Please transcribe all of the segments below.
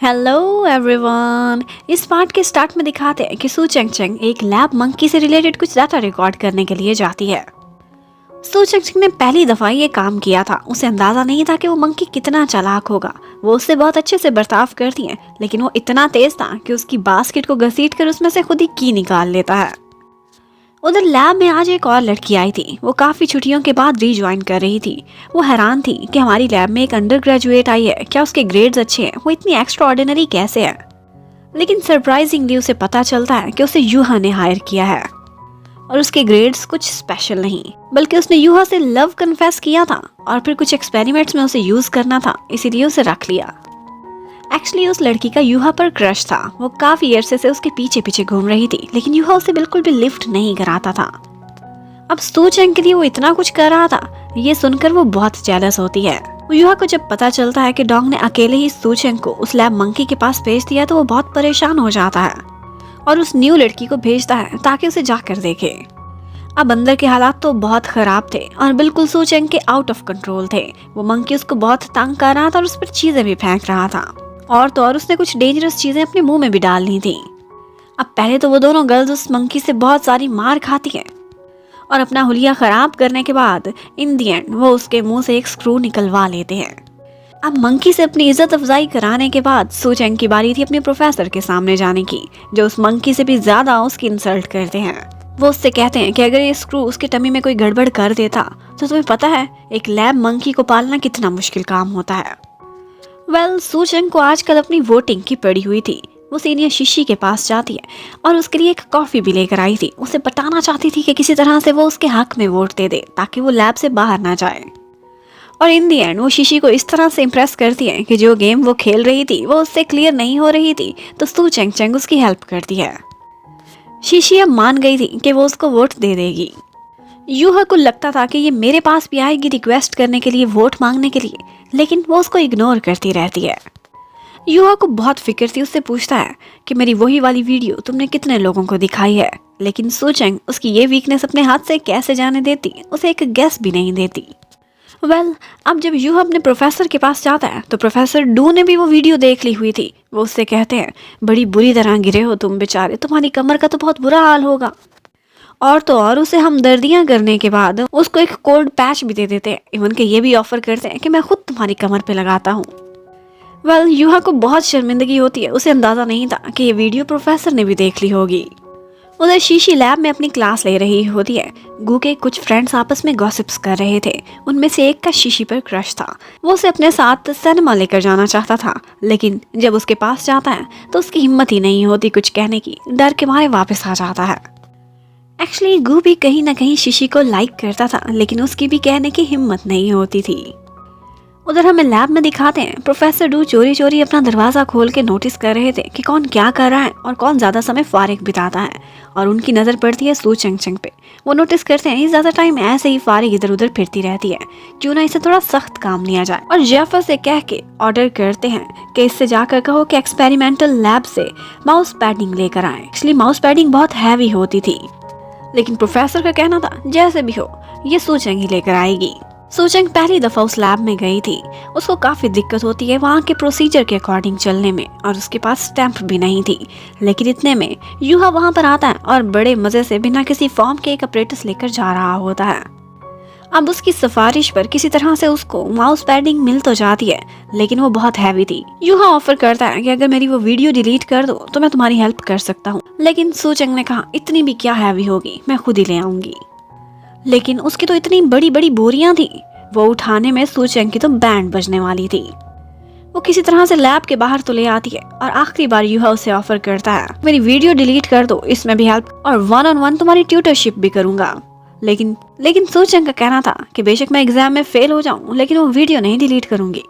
Hello everyone. इस part के start में दिखाते हैं कि सू चेंग चेंग एक लैब मंकी से रिलेटेड कुछ डाटा रिकॉर्ड करने के लिए जाती है। सू चेंग चेंग ने पहली दफा ये काम किया था। उसे अंदाजा नहीं था कि वो मंकी कितना चालाक होगा। वो उससे बहुत अच्छे से बर्ताव करती है, लेकिन वो इतना तेज था कि उसकी बास्केट को घसीट कर उसमें से खुद ही की निकाल लेता है। उधर लैब में आज एक और लड़की आई थी। वो काफी छुट्टियों के बाद रीज्वाइन कर रही थी। वो हैरान थी कि हमारी लैब में एक अंडर ग्रेजुएट आई है, क्या उसके ग्रेड्स अच्छे हैं, वो इतनी एक्स्ट्रा ऑर्डिनरी कैसे है। लेकिन सरप्राइजिंगली उसे पता चलता है कि उसे यूहा ने हायर किया है और उसके ग्रेड्स कुछ स्पेशल नहीं, बल्कि उसने यूहा से लव कन्फेस किया था और फिर कुछ एक्सपेरिमेंट्स में उसे यूज करना था, इसीलिए उसे रख लिया। एक्चुअली उस लड़की का यूहा पर क्रश था। वो काफी अरसे से उसके पीछे पीछे घूम रही थी, लेकिन यूहा उसे बिल्कुल भी लिफ्ट नहीं कराता था। अब सू चेंग के लिए वो इतना कुछ कर रहा था, ये सुनकर वो बहुत जेलस होती है। यूहा को जब पता चलता है कि डोंग ने अकेले ही सू चेंग को उस लैब मंकी के पास भेज दिया, तो वो बहुत परेशान हो जाता है और उस न्यू लड़की को भेजता है ताकि उसे जाकर देखे। अब अंदर के हालात तो बहुत खराब थे और बिल्कुल सू चेंग के आउट ऑफ कंट्रोल थे। वो मंकी उसको बहुत तंग कर रहा था और उस पर चीजें भी फेंक रहा था, और तो और उसने कुछ डेंजरस चीजें अपने मुंह में भी डाल ली थी। अब पहले तो वो दोनों गर्ल्स उस मंकी से बहुत सारी मार खाती हैं और अपना हुलिया खराब करने के बाद इन दी एंड वो उसके मुंह से एक स्क्रू निकलवा लेते हैं। अब मंकी से अपनी इज्जत अफजाई कराने के बाद सू चेंग की बारी थी अपने प्रोफेसर के सामने जाने की, जो उस मंकी से भी ज्यादा उसकी इंसल्ट करते हैं। वो उससे कहते हैं कि अगर ये स्क्रू उसके टमी में कोई गड़बड़ कर देता तो तुम्हें पता है एक लैब मंकी को पालना कितना मुश्किल काम होता है। सू चेंग को आजकल अपनी वोटिंग की पड़ी हुई थी। वो सीनियर शिशी के पास जाती है और उसके लिए एक कॉफी भी लेकर आई थी। उसे बताना चाहती थी कि किसी तरह से वो उसके हक में वोट दे दे ताकि वो लैब से बाहर ना जाए। और इन दी एंड वो शिशी को इस तरह से इम्प्रेस करती है कि जो गेम वो खेल रही थी वो उससे क्लियर नहीं हो रही थी, तो सू चेंग चेंग उसकी हेल्प करती है। शिशी अब मान गई थी कि वो उसको वोट दे देगी। यूहा को लगता था कि ये मेरे पास भी आएगी रिक्वेस्ट करने के लिए, वोट मांगने के लिए, लेकिन वो उसको इग्नोर करती रहती है। यूहा को बहुत फिक्र थी। उससे पूछता है कि मेरी वही वाली वीडियो तुमने कितने लोगों को दिखाई है, लेकिन सू चेंग उसकी ये वीकनेस अपने हाथ से कैसे जाने देती, उसे एक गेस भी नहीं देती। अब जब यूहा अपने प्रोफेसर के पास जाता है तो प्रोफेसर डू ने भी वो वीडियो देख ली हुई थी। वो उससे कहते हैं, बड़ी बुरी तरह गिरे हो तुम बेचारे, तुम्हारी कमर का तो बहुत बुरा हाल होगा। और तो और उसे हमदर्दियां करने के बाद उसको एक कोल्ड पैच भी दे देते हैं। इवन के ये भी ऑफर करते हैं कि मैं खुद तुम्हारी कमर पे लगाता हूँ। यूहा को बहुत शर्मिंदगी होती है। उसे अंदाजा नहीं था कि ये वीडियो प्रोफेसर ने भी देख ली होगी। उधर शीशी लैब में अपनी क्लास ले रही होती है। गू के कुछ फ्रेंड्स आपस में गॉसिप्स कर रहे थे। उनमें से एक का शीशी पर क्रश था। वो उसे अपने साथ सिनेमा लेकर जाना चाहता था, लेकिन जब उसके पास जाता है तो उसकी हिम्मत ही नहीं होती कुछ कहने की। डर के मारे वापस आ जाता है। एक्चुअली गू भी कहीं ना कहीं शिशी को लाइक करता था, लेकिन उसकी भी कहने की हिम्मत नहीं होती थी। उधर हमें लैब में दिखाते हैं प्रोफेसर डू चोरी चोरी अपना दरवाजा खोल के नोटिस कर रहे थे कि कौन क्या कर रहा है और कौन ज्यादा समय फारिग बिताता है, और उनकी नजर पड़ती है सू चेंग चेंग पे। वो नोटिस करते हैं ज्यादा टाइम ऐसे ही फारिग इधर उधर फिरती रहती है, क्यों ना इसे थोड़ा सख्त काम लिया जाए। और जेफर से कह के ऑर्डर करते हैं कि इससे जाकर कहो कि एक्सपेरिमेंटल लैब से माउस पैडिंग लेकर आए। एक्चुअली माउस पैडिंग बहुत हैवी होती थी, लेकिन प्रोफेसर का कहना था जैसे भी हो ये सू चेंग ही लेकर आएगी। सू चेंग पहली दफा उस लैब में गई थी। उसको काफी दिक्कत होती है वहाँ के प्रोसीजर के अकॉर्डिंग चलने में, और उसके पास स्टैंप भी नहीं थी। लेकिन इतने में यूहा वहाँ पर आता है और बड़े मजे से बिना किसी फॉर्म के एक अपरेटस लेकर जा रहा होता है। अब उसकी सिफारिश पर किसी तरह से उसको माउस पैडिंग मिल तो जाती है, लेकिन वो बहुत हैवी थी। यूहा ऑफर करता है कि अगर मेरी वो वीडियो डिलीट कर दो तो मैं तुम्हारी हेल्प कर सकता हूँ, लेकिन सू चेंग ने कहा इतनी भी क्या हैवी होगी, मैं खुद ही ले आऊंगी। लेकिन उसकी तो इतनी बड़ी बड़ी बोरियां थी, वो उठाने में सू चेंग की तो बैंड बजने वाली थी। वो किसी तरह से लैब के बाहर तो ले आती है और आखिरी बार यूहा उसे ऑफर करता है मेरी वीडियो डिलीट कर दो, इसमें भी हेल्प और 1-on-1 तुम्हारी ट्यूटरशिप भी करूंगा। लेकिन सू चेंग का कहना था कि बेशक मैं एग्जाम में फेल हो जाऊं, लेकिन वो वीडियो नहीं डिलीट करूंगी।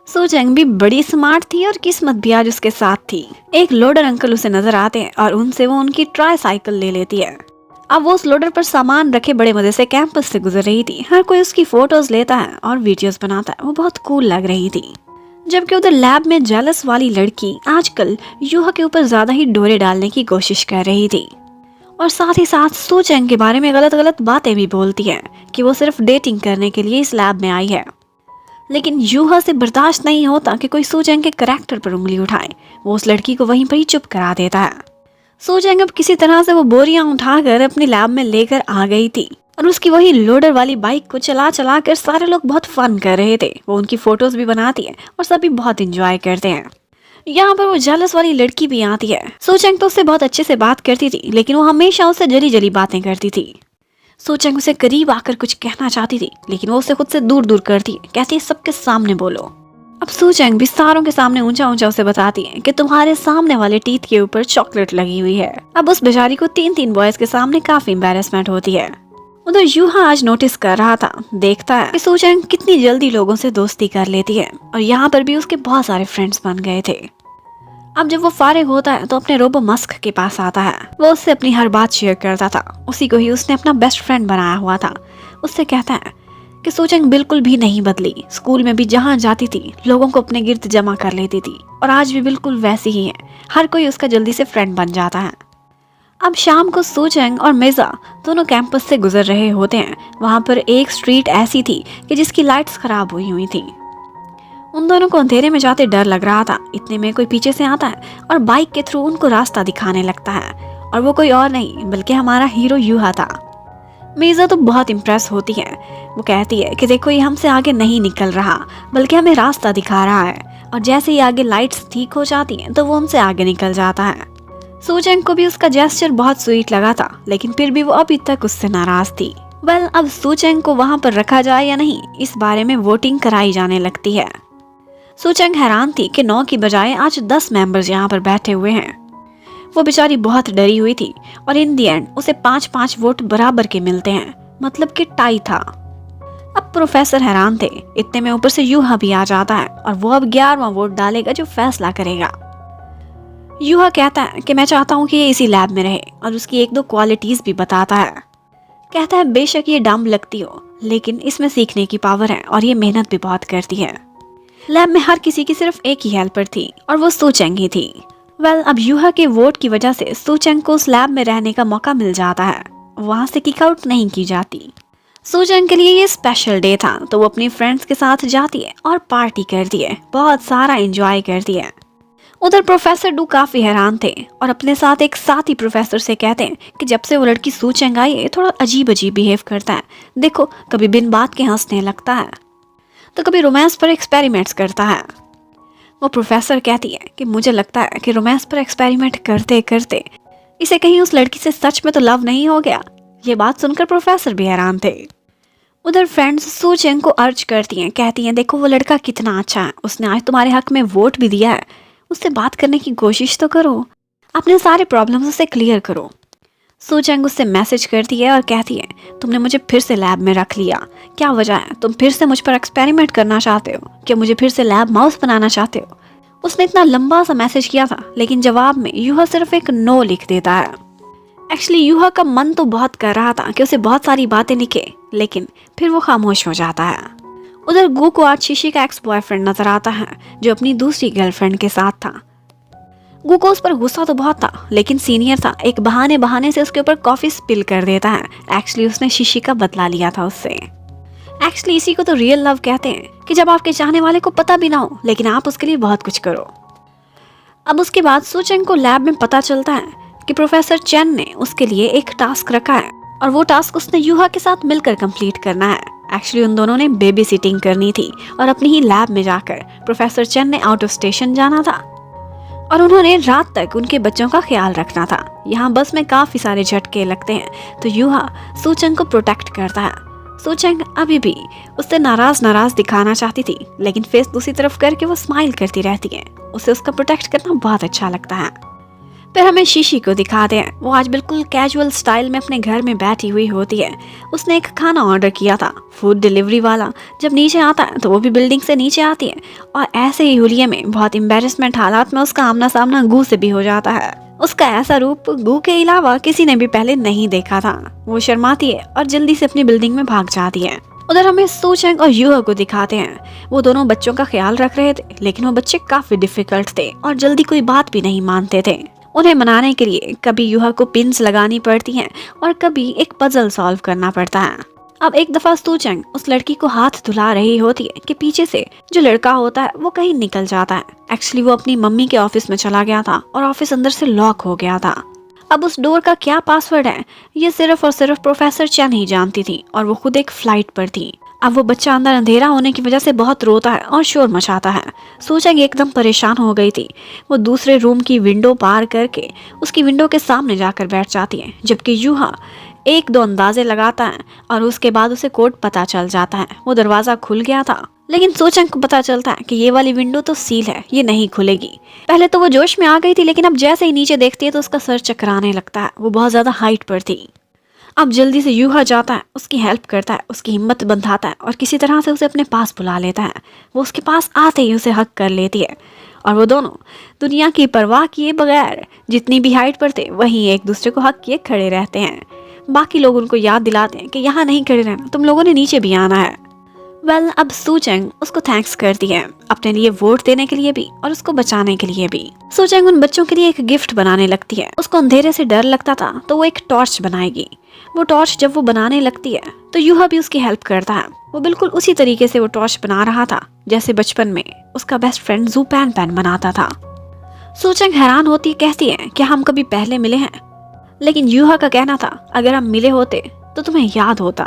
सू चेंग भी बड़ी स्मार्ट थी और किस्मत भी आज उसके साथ थी। एक लोडर अंकल उसे नजर आते हैं और उनसे वो उनकी ट्राई साइकिल ले लेती है। अब वो उस लोडर पर सामान रखे बड़े मजे से कैंपस से गुजर रही थी। हर कोई उसकी फोटोज लेता है और वीडियोस बनाता है। वो बहुत कूल लग रही थी। जबकि उधर लैब में जेलस वाली लड़की आजकल यूहा के ऊपर ज्यादा ही डोरे डालने की कोशिश कर रही थी, और साथ ही साथ सू चेंग के बारे में गलत गलत बातें भी बोलती है कि वो सिर्फ डेटिंग करने के लिए इस लैब में आई है। लेकिन यूहा से बर्दाश्त नहीं होता कि कोई सूचेंग के करैक्टर पर उंगली उठाए। वो उस लड़की को वहीं पर ही चुप करा देता है। सूचेंग अब किसी तरह से वो बोरियां उठाकर अपनी लैब में लेकर आ गई थी और उसकी वही लोडर वाली बाइक को चला चला कर सारे लोग बहुत फन कर रहे थे। वो उनकी फोटोज भी बनाती है और सभी बहुत इंजॉय करते हैं। यहाँ पर वो जेलस वाली लड़की भी आती है। सूचेंग तो उससे बहुत अच्छे से बात करती थी, लेकिन वो हमेशा उससे जली जली बातें करती थी। सूचेंग उसे करीब आकर कुछ कहना चाहती थी, लेकिन वो उसे खुद से दूर दूर करती है, कहती है सबके सामने बोलो। अब सूचेंग भी सारों के सामने ऊंचा ऊंचा उसे बताती है कि तुम्हारे सामने वाले टीथ के ऊपर चॉकलेट लगी हुई है। अब उस बेचारी को 3 बॉयज के सामने काफी एम्बैरेसमेंट होती है। उधर यूहा आज नोटिस कर रहा था, देखता है कि सूचेंग कितनी जल्दी लोगों से दोस्ती कर लेती है और यहाँ पर भी उसके बहुत सारे फ्रेंड्स बन गए थे। अब जब वो फारिग होता है तो अपने रोबो मस्क के पास आता है। वो उससे अपनी हर बात शेयर करता था, उसी को ही उसने अपना बेस्ट फ्रेंड बनाया हुआ था। उससे कहता है कि सूचेंग बिल्कुल भी नहीं बदली। स्कूल में भी जहाँ जाती थी लोगों को अपने गिर्द जमा कर लेती थी और आज भी बिल्कुल वैसी ही है। हर कोई उसका जल्दी से फ्रेंड बन जाता है। अब शाम को सूचेंग और मिर्जा दोनों कैंपस से गुजर रहे होते हैं। वहाँ पर एक स्ट्रीट ऐसी थी कि जिसकी लाइट्स खराब हुई थी। उन दोनों को अंधेरे में जाते डर लग रहा था। इतने में कोई पीछे से आता है और बाइक के थ्रू उनको रास्ता दिखाने लगता है और वो कोई और नहीं बल्कि हमारा हीरो यूहा था। मिर्जा तो बहुत इम्प्रेस होती है। वो कहती है कि देखो ये हमसे आगे नहीं निकल रहा बल्कि हमें रास्ता दिखा रहा है, और जैसे ही आगे लाइट्स ठीक हो जाती हैं तो वो उनसे आगे निकल जाता है। सूचेंग को भी उसका जेस्चर बहुत स्वीट लगा था, लेकिन फिर भी वो अभी तक उससे नाराज थी। अब सूचेंग को वहाँ पर रखा जाए या नहीं, इस बारे में वोटिंग कराई जाने लगती है। सूचेंग हैरान थी कि 9 की बजाय आज 10 मेंबर्स यहाँ पर बैठे हुए हैं। वो बेचारी बहुत डरी हुई थी और इन दी एंड उसे 5-5 वोट बराबर के मिलते हैं, मतलब कि टाई था। अब प्रोफेसर हैरान थे। इतने में ऊपर से यूहा भी आ जाता है और वो अब 11वां वोट डालेगा जो फैसला करेगा। यूहा कहता है कि मैं चाहता हूँ कि ये इसी लैब में रहे और उसकी 1-2 क्वालिटीज भी बताता है। कहता है बेशक ये डम लगती हो, लेकिन इसमें सीखने की पावर है और ये मेहनत भी बहुत करती है। लैब में हर किसी की सिर्फ एक ही हेल्पर थी और वो सूचेंग ही थी। अब यूहा के वोट की वजह से सूचेंग को उस लैब में रहने का मौका मिल जाता है। वहाँ से किक आउट नहीं की जाती। सूचेंग के लिए ये स्पेशल डे था तो वो अपनी फ्रेंड्स के साथ जाती है और पार्टी करती है, बहुत सारा एंजॉय करती है। उधर प्रोफेसर डू काफी हैरान थे और अपने साथ एक साथी प्रोफेसर से कहते हैं कि जब से वो लड़की सूचेंग आई है थोड़ा अजीब अजीब बिहेव करता है। देखो कभी बिन बात के हंसने लगता है तो कभी रोमांस पर एक्सपेरिमेंट्स करता है। वो प्रोफेसर कहती है कि मुझे लगता है कि रोमांस पर एक्सपेरिमेंट करते करते इसे कहीं उस लड़की से सच में तो लव नहीं हो गया। ये बात सुनकर प्रोफेसर भी हैरान थे। उधर फ्रेंड्स सूचेंग को अर्ज करती हैं, कहती हैं देखो वो लड़का कितना अच्छा है, उसने आज तुम्हारे हक में वोट भी दिया है, उससे बात करने की कोशिश तो करो, अपने सारे प्रॉब्लम्स उससे क्लियर करो। सूचेंग उससे मैसेज करती है और कहती है तुमने मुझे फिर से लैब में रख लिया, क्या वजह है? तुम फिर से मुझ पर एक्सपेरिमेंट करना चाहते हो? क्या मुझे फिर से लैब माउस बनाना चाहते हो? उसने इतना लंबा सा मैसेज किया था, लेकिन जवाब में यूहा सिर्फ एक नो लिख देता है। एक्चुअली यूहा का मन तो बहुत कर रहा था कि उसे बहुत सारी बातें लिखे, लेकिन फिर वो खामोश हो जाता है। उधर गू को आज शीशी का एक्स बॉयफ्रेंड नजर आता है जो अपनी दूसरी गर्लफ्रेंड के साथ था। गू को उस पर गुस्सा तो बहुत था, लेकिन सीनियर था, एक बहाने से उसके ऊपर कॉफी स्पिल कर देता है। एक्चुअली उसने शीशी का बदला लिया था उससे। एक्चुअली इसी को तो रियल लव कहते हैं कि जब आपके चाहने वाले को पता भी ना हो लेकिन आप उसके लिए बहुत कुछ करो। अब उसके बाद सूचेंग को लैब में पता चलता है कि प्रोफेसर चेन ने उसके लिए एक टास्क रखा है और वो टास्क उसने यूहा के साथ मिलकर कंप्लीट करना है। एक्चुअली उन दोनों ने बेबी सिटिंग करनी थी और अपनी ही लैब में जाकर प्रोफेसर चेन ने आउट ऑफ स्टेशन जाना था और उन्होंने रात तक उनके बच्चों का ख्याल रखना था। यहाँ बस में काफी सारे झटके लगते हैं तो यूहा सूचेंग को प्रोटेक्ट करता है। सूचेंग अभी भी उससे नाराज दिखाना चाहती थी, लेकिन फेस दूसरी तरफ करके वो स्माइल करती रहती है। उसे उसका प्रोटेक्ट करना बहुत अच्छा लगता है। फिर हमें शीशी को दिखाते हैं। वो आज बिल्कुल कैजुअल स्टाइल में अपने घर में बैठी हुई होती है। उसने एक खाना ऑर्डर किया था। फूड डिलीवरी वाला जब नीचे आता है तो वो भी बिल्डिंग से नीचे आती है और ऐसे ही हुलिये में बहुत एम्बेरसमेंट हालात में उसका आमना सामना गू से भी हो जाता है। उसका ऐसा रूप गू के अलावा किसी ने भी पहले नहीं देखा था। वो शर्माती है और जल्दी से अपनी बिल्डिंग में भाग जाती है। उधर हमें सूचेंग और यूहा को दिखाते हैं। वो दोनों बच्चों का ख्याल रख रहे थे, लेकिन वो बच्चे काफी डिफिकल्ट थे और जल्दी कोई बात भी नहीं मानते थे। उन्हें मनाने के लिए कभी यूहा को पिन्स लगानी पड़ती हैं और कभी एक पजल सॉल्व करना पड़ता है। अब एक दफा सूचंग उस लड़की को हाथ धुला रही होती है कि पीछे से जो लड़का होता है वो कहीं निकल जाता है। एक्चुअली वो अपनी मम्मी के ऑफिस में चला गया था और ऑफिस अंदर से लॉक हो गया था। अब उस डोर का क्या पासवर्ड है ये सिर्फ और सिर्फ प्रोफेसर चैन ही जानती थी और वो खुद एक फ्लाइट पर थी। अब वो बच्चा अंदर अंधेरा होने की वजह से बहुत रोता है और शोर मचाता है। सूचंग एकदम परेशान हो गई थी। वो दूसरे रूम की विंडो पार करके उसकी विंडो के सामने जाकर बैठ जाती है, जबकि यूहा एक दो अंदाजे लगाता है और उसके बाद उसे कोड पता चल जाता है। वो दरवाजा खुल गया था, लेकिन सूचंग को पता चलता है कि ये वाली विंडो तो सील है, ये नहीं खुलेगी। पहले तो वो जोश में आ गई थी, लेकिन अब जैसे ही नीचे देखती है तो उसका सर चकराने लगता है। वो बहुत ज्यादा हाइट पर थी। अब जल्दी से यूहा जाता है, उसकी हेल्प करता है, उसकी हिम्मत बंधाता है और किसी तरह से उसे अपने पास बुला लेता है। वो उसके पास आते ही उसे हक कर लेती है और वो दोनों दुनिया की परवाह किए बगैर जितनी भी हाइट पर थे वहीं एक दूसरे को हक किए खड़े रहते हैं। बाकी लोग उनको याद दिलाते हैं कि यहाँ नहीं खड़े रहना, तुम लोगों ने नीचे भी आना है। वेल, अब सूचंग उसको थैंक्स करती है अपने लिए वोट देने के लिए भी और उसको बचाने के लिए भी। सूचंग उन बच्चों के लिए एक गिफ्ट बनाने लगती है। उसको अंधेरे से डर लगता था तो वो एक टॉर्च बनाएगी। वो टॉर्च जब वो बनाने लगती है तो यूहा भी उसकी हेल्प करता है। वो बिल्कुल उसी तरीके से वो टॉर्च बना रहा था जैसे बचपन में उसका बेस्ट फ्रेंड जू पैन पैन बनाता था। सूचंग हैरान होती कहती है कि हम कभी पहले मिले हैं, लेकिन यूहा का कहना था अगर हम मिले होते तो तुम्हें याद होता।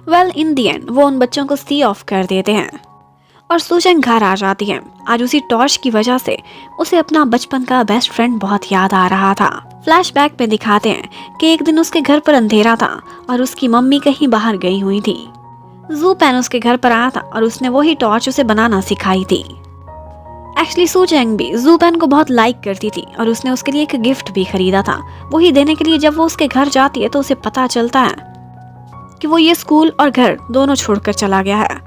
वेल, इन दी एंड वो उन बच्चों को सी ऑफ कर देते हैं और सूचंग घर आ जाती है। आज उसी टॉर्च की वजह से उसे अपना बचपन का बेस्ट फ्रेंड बहुत याद आ रहा था। फ्लैशबैक में दिखाते हैं कि एक दिन उसके घर पर अंधेरा था और उसकी मम्मी कहीं बाहर गई हुई थी। जू पैन उसके घर पर आया था और उसने वही टॉर्च उसे बनाना सिखाई थी। एक्चुअली सूचंग भी जू पैन को बहुत लाइक करती थी और उसने उसके लिए एक गिफ्ट भी खरीदा था। वही देने के लिए जब वो उसके घर जाती है तो उसे पता चलता है कि वो ये स्कूल और घर दोनों छोड़कर चला गया है।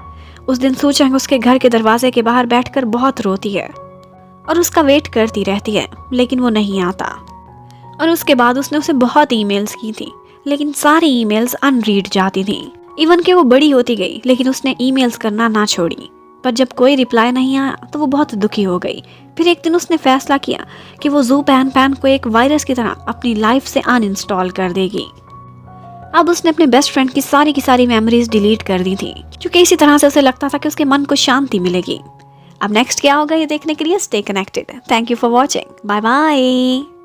उस दिन सूचंग उसके घर के दरवाजे के बाहर बैठकर बहुत रोती है और उसका वेट करती रहती है, लेकिन वो नहीं आता। और उसके बाद उसने उसे बहुत ईमेल्स की थी, लेकिन सारी ईमेल्स अनरीड जाती थी। इवन कि वो बड़ी होती गई, लेकिन उसने ईमेल्स करना ना छोड़ी। पर जब कोई रिप्लाई नहीं आया तो वो बहुत दुखी हो गई। फिर एक दिन उसने फैसला किया कि वो जू पैन पैन को एक वायरस की तरह अपनी लाइफ से अनइंस्टॉल कर देगी। अब उसने अपने बेस्ट फ्रेंड की सारी मेमोरीज डिलीट कर दी थी, क्योंकि इसी तरह से उसे लगता था कि उसके मन को शांति मिलेगी। अब नेक्स्ट क्या होगा ये देखने के लिए stay connected. Thank you for watching. Bye bye.